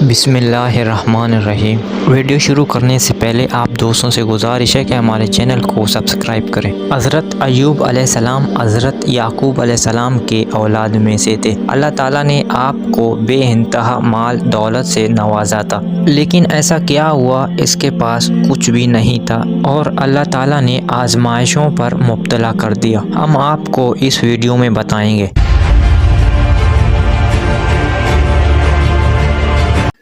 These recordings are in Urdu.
بسم اللہ الرحمن الرحیم۔ ویڈیو شروع کرنے سے پہلے آپ دوستوں سے گزارش ہے کہ ہمارے چینل کو سبسکرائب کریں۔ حضرت ایوب علیہ السلام حضرت یعقوب علیہ السلام کے اولاد میں سے تھے۔ اللہ تعالیٰ نے آپ کو بے انتہا مال دولت سے نوازا تھا، لیکن ایسا کیا ہوا اس کے پاس کچھ بھی نہیں تھا اور اللہ تعالیٰ نے آزمائشوں پر مبتلا کر دیا۔ ہم آپ کو اس ویڈیو میں بتائیں گے۔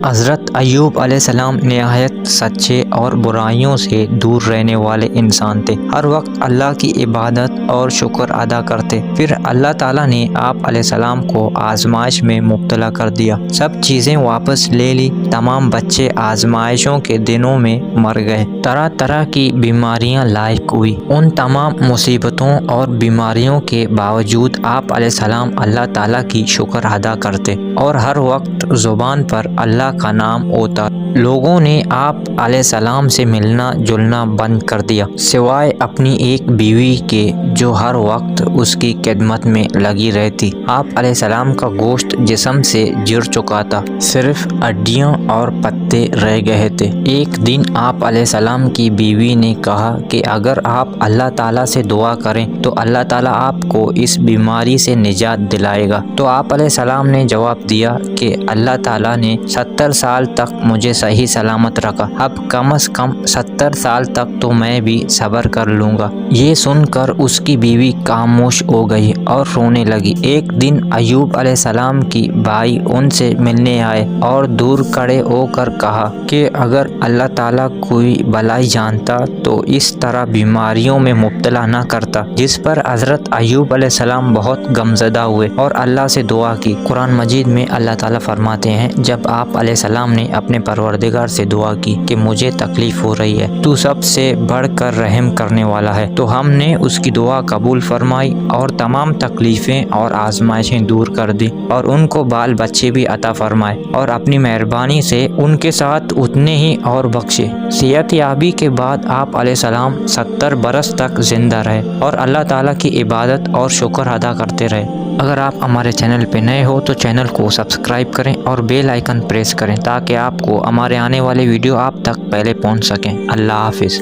حضرت ایوب علیہ السلام نہایت سچے اور برائیوں سے دور رہنے والے انسان تھے۔ ہر وقت اللہ کی عبادت اور شکر ادا کرتے۔ پھر اللہ تعالیٰ نے آپ علیہ السلام کو آزمائش میں مبتلا کر دیا۔ سب چیزیں واپس لے لی۔ تمام بچے آزمائشوں کے دنوں میں مر گئے۔ طرح طرح کی بیماریاں لاحق ہوئی۔ ان تمام مصیبتوں اور بیماریوں کے باوجود آپ علیہ السلام اللہ تعالیٰ کی شکر ادا کرتے اور ہر وقت زبان پر اللہ کا نام ہوتا۔ لوگوں نے آپ علیہ السلام سے ملنا جلنا بند کر دیا، سوائے اپنی ایک بیوی کے جو ہر وقت اس کی خدمت میں لگی رہتی۔ آپ علیہ السلام کا گوشت جسم سے جڑ چکا تھا، صرف ہڈیاں اور پتے رہ گئے تھے۔ ایک دن آپ علیہ السلام کی بیوی نے کہا کہ اگر آپ اللہ تعالیٰ سے دعا کریں تو اللہ تعالیٰ آپ کو اس بیماری سے نجات دلائے گا۔ تو آپ علیہ السلام نے جواب دیا کہ اللہ تعالیٰ نے 70 سال تک مجھے صحیح سلامت رکھا، اب کم از کم 70 سال تک تو میں بھی صبر کر لوں گا۔ یہ سن کر اس کی بیوی خاموش ہو گئی اور رونے لگی۔ ایک دن ایوب علیہ السلام کی بھائی ان سے ملنے آئے اور دور کھڑے ہو کر کہا کہ اگر اللہ تعالیٰ کوئی بلائی جانتا تو اس طرح بیماریوں میں مبتلا نہ کرتا، جس پر حضرت ایوب علیہ السلام بہت غمزدہ ہوئے اور اللہ سے دعا کی۔ قرآن مجید میں اللہ تعالیٰ فرماتے ہیں، جب آپ علیہ السلام نے اپنے پروردگار سے دعا کی کہ مجھے تکلیف ہو رہی ہے، تو سب سے بڑھ کر رحم کرنے والا ہے، تو ہم نے اس کی دعا قبول فرمائی اور تمام تکلیفیں اور آزمائشیں دور کر دی اور ان کو بال بچے بھی عطا فرمائے اور اپنی مہربانی سے ان کے ساتھ اتنے ہی اور بخشے۔ صحت یابی کے بعد آپ علیہ السلام 70 برس تک زندہ رہے اور اللہ تعالیٰ کی عبادت اور شکر ادا کرتے رہے۔ اگر آپ ہمارے چینل پہ نئے ہو تو چینل کو سبسکرائب کریں اور بیل آئیکن پریس کریں تاکہ آپ کو ہمارے آنے والے ویڈیو آپ تک پہلے پہنچ سکیں۔ اللہ حافظ۔